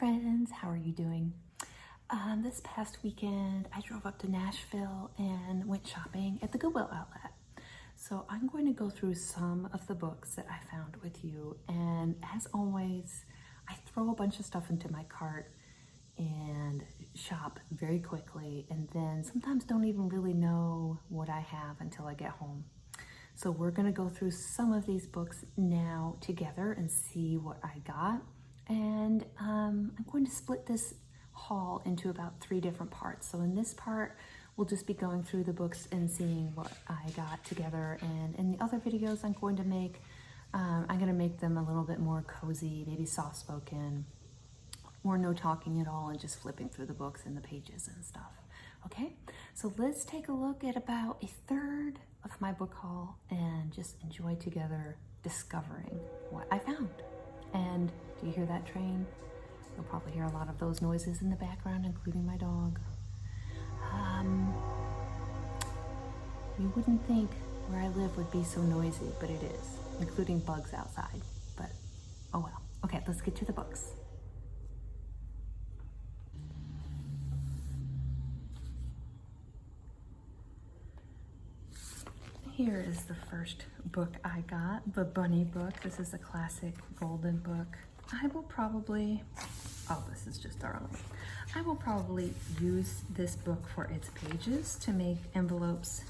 friends, how are you doing? This past weekend I drove up to Nashville and went shopping at the Goodwill outlet. So I'm going to go through some of the books that I found with you, and as always I throw a bunch of stuff into my cart and shop very quickly, and then sometimes don't even really know what I have until I get home. So we're going to go through some of these books now together and see what I got. And I'm going to split this haul into about 3 different parts. So in this part, we'll just be going through the books and seeing what I got together. And in the other videos I'm going to make them a little bit more cozy, maybe soft-spoken, or no talking at all and just flipping through the books and the pages and stuff. Okay, so let's take a look at about 1/3 of my book haul and just enjoy together discovering what I found. And do you hear that train? You'll probably hear a lot of those noises in the background, including my dog. You wouldn't think where I live would be so noisy, but it is, including bugs outside. But oh well. Okay, let's get to the books. Here is the first book I got, the Bunny book. This is a classic golden book. I will probably, this is just darling. I will probably use this book for its pages to make envelopes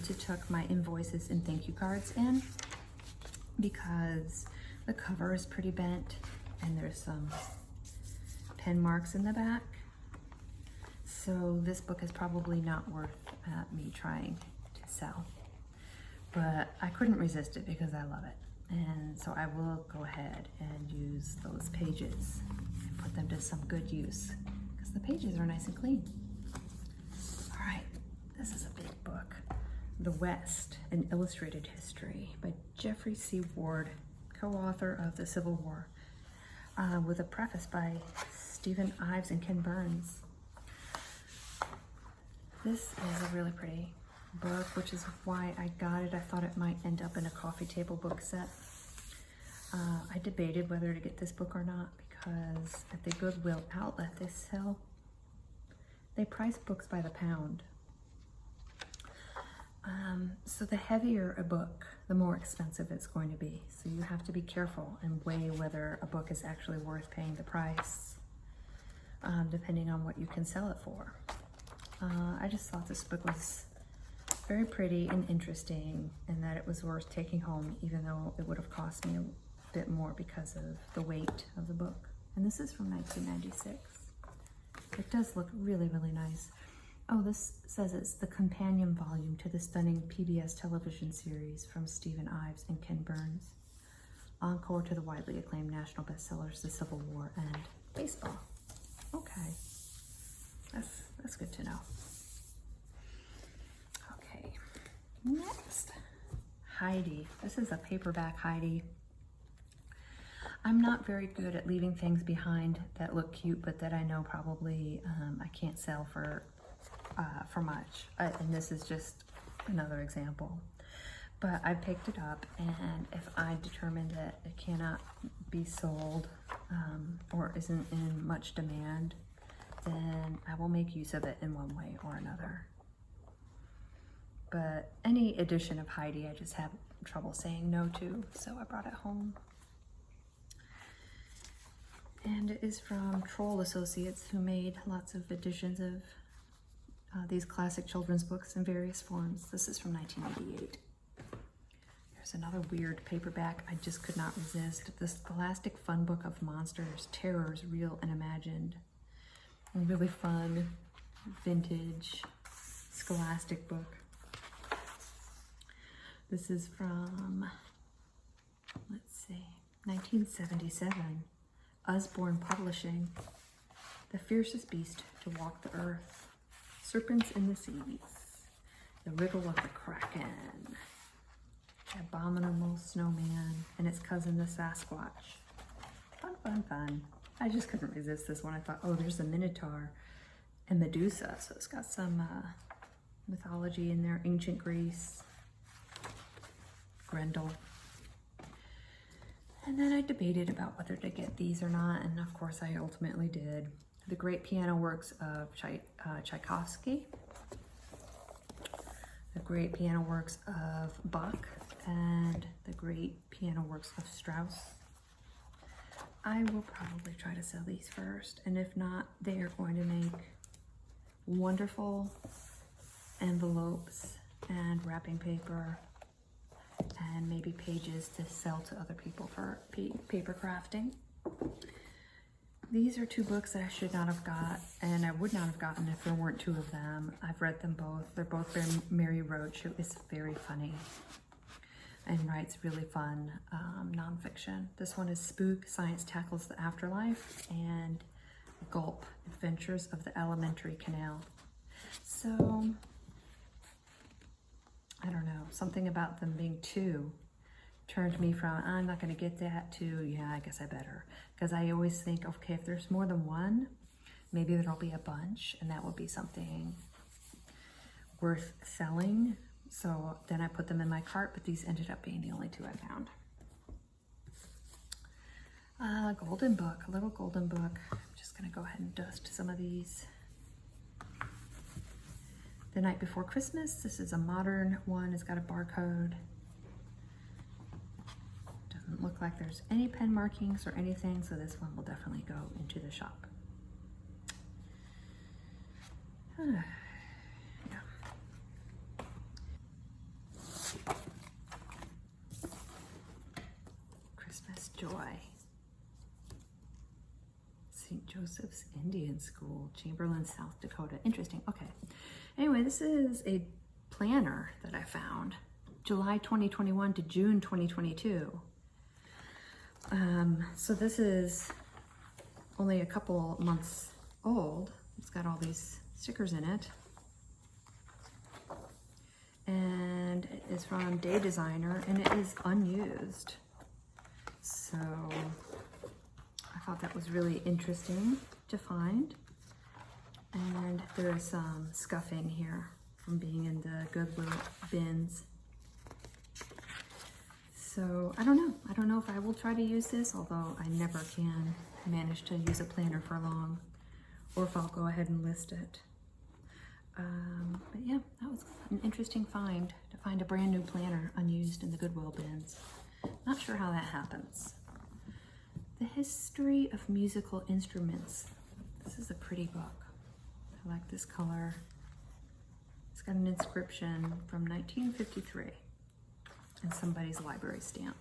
to tuck my invoices and thank you cards in, because the cover is pretty bent and there's some pen marks in the back. So this book is probably not worth me trying to sell, but I couldn't resist it because I love it. And so I will go ahead and use those pages and put them to some good use because the pages are nice and clean. All right, this is a big book. The West, An Illustrated History by Jeffrey C. Ward, co-author of the Civil War, with a preface by Stephen Ives and Ken Burns. This is a really pretty book, which is why I got it. I thought it might end up in a coffee table book set. I debated whether to get this book or not because at the Goodwill outlet they price books by the pound. So the heavier a book, the more expensive it's going to be. So you have to be careful and weigh whether a book is actually worth paying the price, depending on what you can sell it for. I just thought this book was very pretty and interesting, and that it was worth taking home, even though it would have cost me a bit more because of the weight of the book. And this is from 1996. It does look really, really nice. Oh, this says it's the companion volume to the stunning PBS television series from Stephen Ives and Ken Burns. Encore to the widely acclaimed national bestsellers, The Civil War and Baseball. Okay, that's good to know. Next, Heidi. This is a paperback Heidi. I'm not very good at leaving things behind that look cute, but that I know probably I can't sell for much. And this is just another example. But I picked it up, and if I determine that it cannot be sold or isn't in much demand, then I will make use of it in one way or another. But any edition of Heidi, I just have trouble saying no to, so I brought it home. And it is from Troll Associates, who made lots of editions of these classic children's books in various forms. This is from 1988. There's another weird paperback I just could not resist. The Scholastic Fun Book of Monsters, Terrors, Real and Imagined. A really fun, vintage, Scholastic book. This is from, let's see, 1977. Usborne Publishing. The Fiercest Beast to Walk the Earth. Serpents in the Seas. The Wriggle of the Kraken. The Abominable Snowman and its cousin, the Sasquatch. Fun, fun, fun. I just couldn't resist this one. I thought, oh, there's a Minotaur and Medusa. So it's got some mythology in there. Ancient Greece. Grendel. And then I debated about whether to get these or not, and of course I ultimately did. The Great Piano Works of Tchaikovsky, The Great Piano Works of Bach, and The Great Piano Works of Strauss. I will probably try to sell these first, and if not, they are going to make wonderful envelopes and wrapping paper and maybe pages to sell to other people for paper crafting. These are two books that I should not have got, and I would not have gotten if there weren't two of them. I've read them both. They're both by Mary Roach, who is very funny and writes really fun nonfiction. This one is Spook, Science Tackles the Afterlife, and Gulp, Adventures of the Alimentary Canal. So, I don't know, something about them being two turned me from, I'm not going to get that, to, yeah, I guess I better. Because I always think, okay, if there's more than one, maybe there'll be a bunch, and that will be something worth selling. So then I put them in my cart, but these ended up being the only two I found. Golden book, a little golden book. I'm just going to go ahead and dust some of these. The Night Before Christmas. This is a modern one. It's got a barcode. Doesn't look like there's any pen markings or anything, so this one will definitely go into the shop. Yeah. Christmas Joy. St. Joseph's Indian School, Chamberlain, South Dakota. Interesting. Okay. Anyway, this is a planner that I found. July 2021 to June 2022. So this is only a couple months old. It's got all these stickers in it. And it is from Day Designer, and it is unused. So I thought that was really interesting to find. And there is some scuffing here from being in the Goodwill bins. So I don't know. I don't know if I will try to use this, although I never can manage to use a planner for long, or if I'll go ahead and list it. But yeah, that was an interesting find, to find a brand new planner unused in the Goodwill bins. Not sure how that happens. The History of Musical Instruments. This is a pretty book. I like this color. It's got an inscription from 1953 and somebody's library stamp.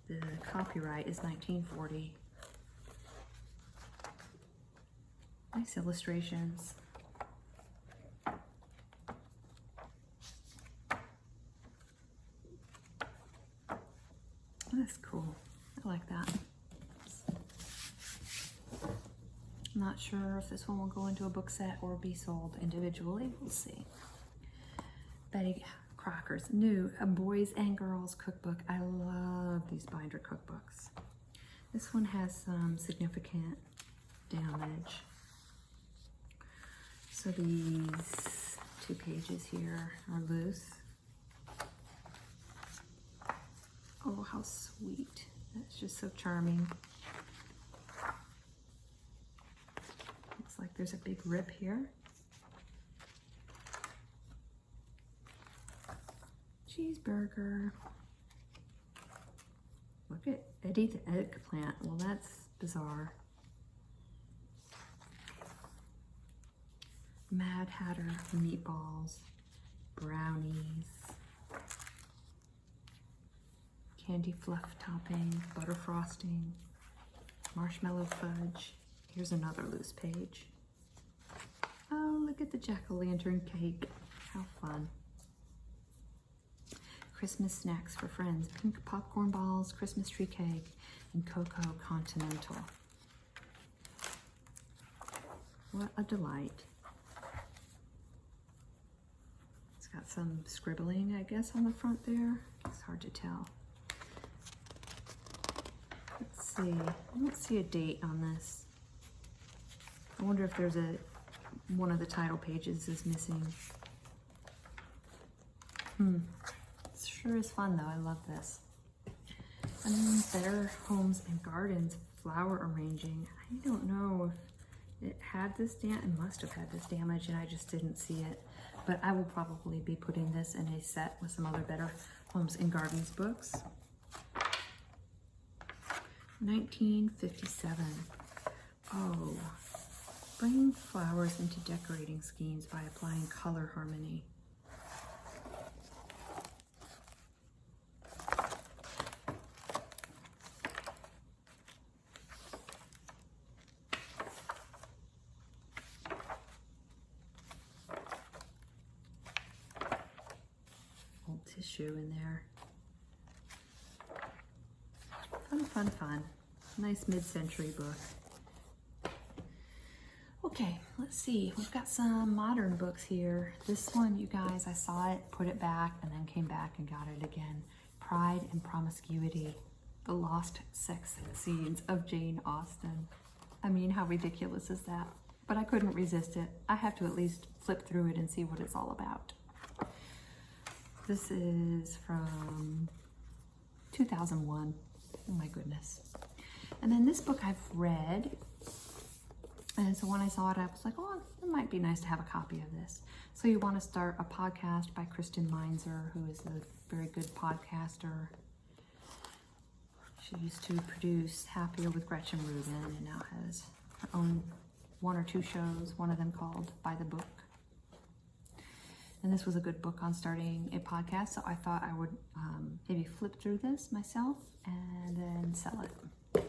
The copyright is 1940. Nice illustrations. That's cool. I like that. I'm not sure if this one will go into a book set or be sold individually. We'll see. Betty Crocker's new A Boys and Girls Cookbook. I love these binder cookbooks. This one has some significant damage. So these two pages here are loose. Oh, how sweet. That's just so charming. Looks like there's a big rip here. Cheeseburger. Look at Eddie the eggplant. Well, that's bizarre. Mad Hatter meatballs, brownies, candy fluff topping, butter frosting, marshmallow fudge. Here's another loose page. Oh, look at the jack-o'-lantern cake. How fun. Christmas snacks for friends. Pink popcorn balls, Christmas tree cake, and Cocoa Continental. What a delight. It's got some scribbling, I guess, on the front there. It's hard to tell. Let's see. I don't see a date on this. I wonder if there's one of the title pages is missing. sure is fun though. I love this. And then Better Homes and Gardens flower arranging. I don't know if it had this damage. It must have had this damage and I just didn't see it. But I will probably be putting this in a set with some other Better Homes and Gardens books. 1957. Oh, bring flowers into decorating schemes by applying color harmony. Old tissue in there. Fun. Nice mid-century book. Okay, let's see. We've got some modern books here. This one, you guys, I saw it, put it back, and then came back and got it again. Pride and Promiscuity, The Lost Sex Scenes of Jane Austen. I mean, how ridiculous is that? But I couldn't resist it. I have to at least flip through it and see what it's all about. This is from 2001. Oh my goodness. And then this book I've read, and so when I saw it, I was like, oh, it might be nice to have a copy of this. So You Want to Start a Podcast by Kristen Meinzer, who is a very good podcaster. She used to produce Happier with Gretchen Rubin and now has her own 1 or 2 shows, one of them called By the Book. And this was a good book on starting a podcast, so I thought I would maybe flip through this myself and then sell it.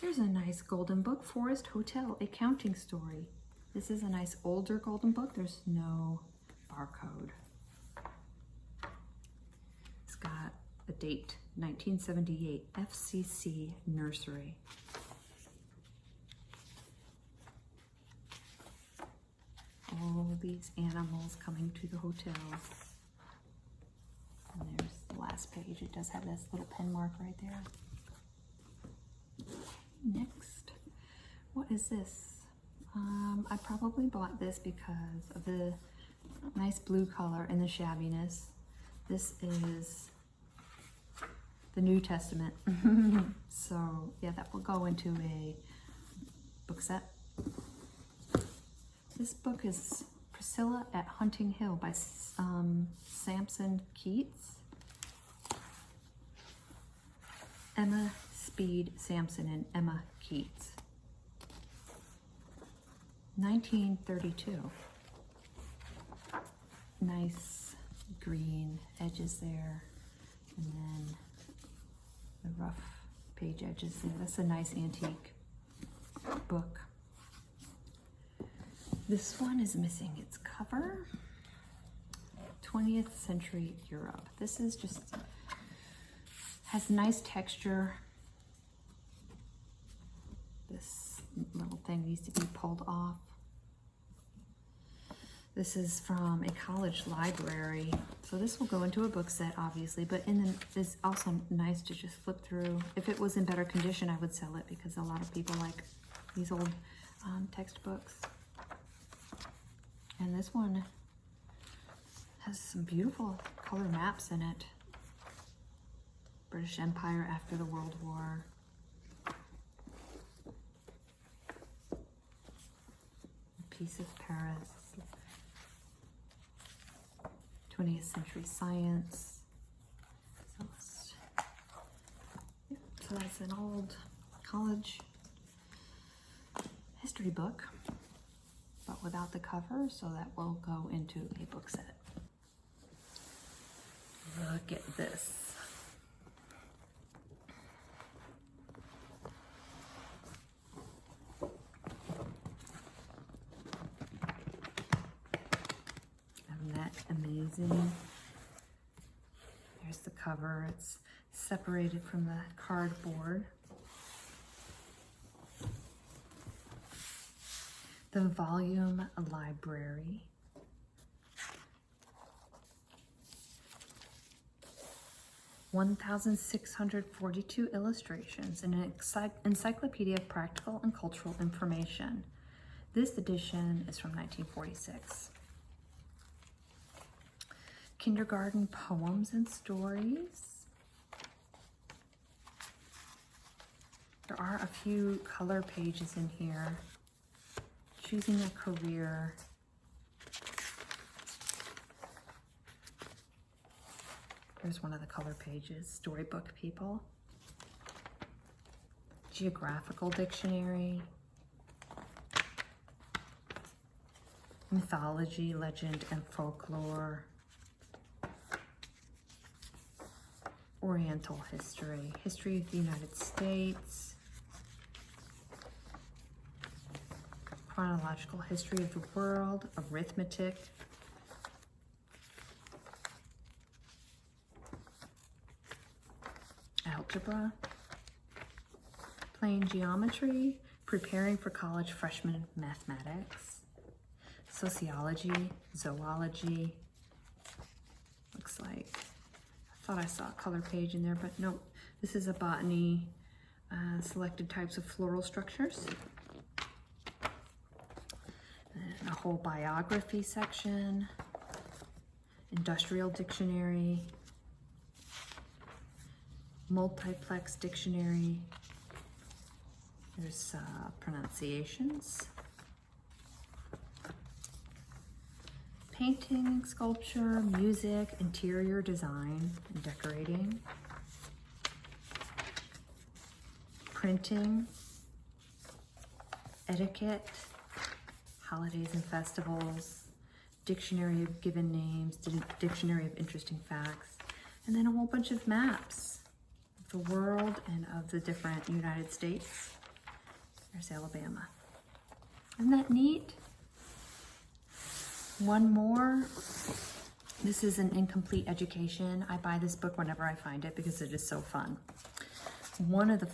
Here's a nice golden book, Forest Hotel, A Counting Story. This is a nice older golden book. There's no barcode. It's got a date, 1978, FCC Nursery. All these animals coming to the hotel. And there's the last page. It does have this little pen mark right there. Next, what is this? I probably bought this because of the nice blue color and the shabbiness. This is the New Testament. So yeah, that will go into a book set. This book is Priscilla at Hunting Hill by Samson Keats. Emma Speed Sampson and Emma Keats. 1932. Nice green edges there. And then the rough page edges there. That's a nice antique book. This one is missing its cover. 20th century Europe. This is just, has nice texture. This little thing needs to be pulled off. This is from a college library. So this will go into a book set, obviously, but it's also nice to just flip through. If it was in better condition, I would sell it because a lot of people like these old textbooks. And this one has some beautiful color maps in it. British Empire after the World War. A Piece of Paris. 20th century science. So that's an old college history book, but without the cover, so that will go into a book set. Look at this. Isn't that amazing? There's the cover. It's separated from the cardboard. The volume library. (1,642 illustrations and an encyclopedia of practical and cultural information. This edition is from 1946. kindergarten poems and stories. There are a few color pages in here. Choosing a career. There's one of the color pages. Storybook people. Geographical dictionary. Mythology, legend, and folklore. Oriental history. History of the United States. Chronological history of the world. Arithmetic. Algebra. Plain geometry. Preparing for college freshman mathematics. Sociology. Zoology. Looks like, I thought I saw a color page in there, but nope. This is a botany. Selected types of floral structures. And a whole biography section. Industrial dictionary. Multiplex dictionary. There's pronunciations. Painting, sculpture, music, interior design and decorating. Printing. Etiquette. Holidays and festivals. Dictionary of given names. Dictionary of interesting facts. And then a whole bunch of maps of the world and of the different United States. There's Alabama. Isn't that neat? One more. This is an incomplete education. I buy this book whenever I find it because it is so fun. One of the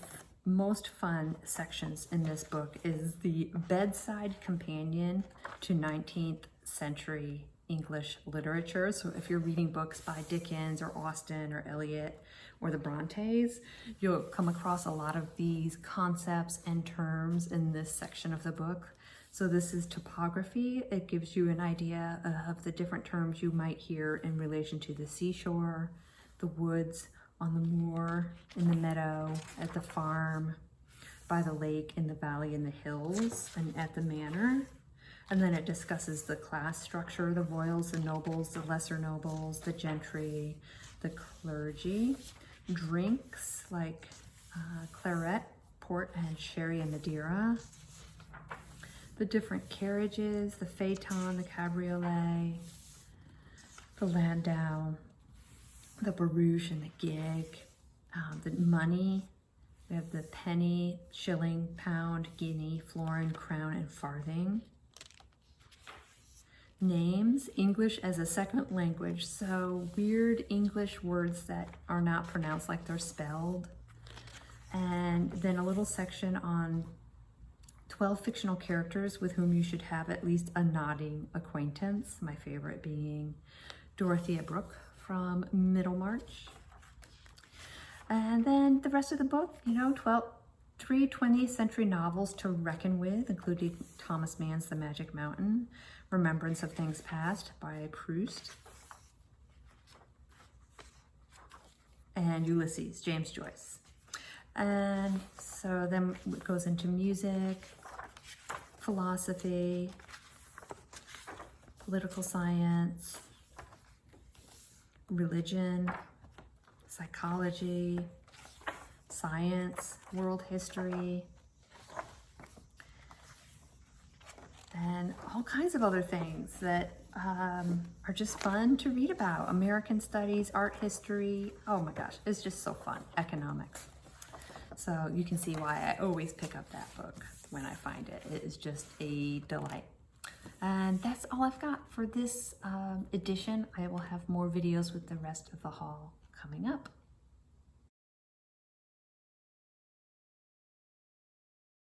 most fun sections in this book is the bedside companion to 19th century English literature. So if you're reading books by Dickens or Austen or Eliot or the Brontes, you'll come across a lot of these concepts and terms in this section of the book. So this is topography. It gives you an idea of the different terms you might hear in relation to the seashore, the woods, on the moor, in the meadow, at the farm, by the lake, in the valley, in the hills, and at the manor. And then it discusses the class structure, the royals, the nobles, the lesser nobles, the gentry, the clergy. Drinks like claret, port, and sherry and Madeira. The different carriages, the phaeton, the cabriolet, the landau, the barouche and the gig, the money. We have the penny, shilling, pound, guinea, florin, crown, and farthing. Names, English as a second language, so weird English words that are not pronounced like they're spelled. And then a little section on 12 fictional characters with whom you should have at least a nodding acquaintance. My favorite being Dorothea Brooke from Middlemarch. And then the rest of the book, you know, three 20th century novels to reckon with, including Thomas Mann's The Magic Mountain, Remembrance of Things Past by Proust, and Ulysses, James Joyce. And so then it goes into music, philosophy, political science, religion, psychology, science, world history, and all kinds of other things that are just fun to read about. American studies, art history, oh my gosh, it's just so fun. Economics. So you can see why I always pick up that book when I find it. It is just a delight. And that's all I've got for this edition. I will have more videos with the rest of the haul coming up.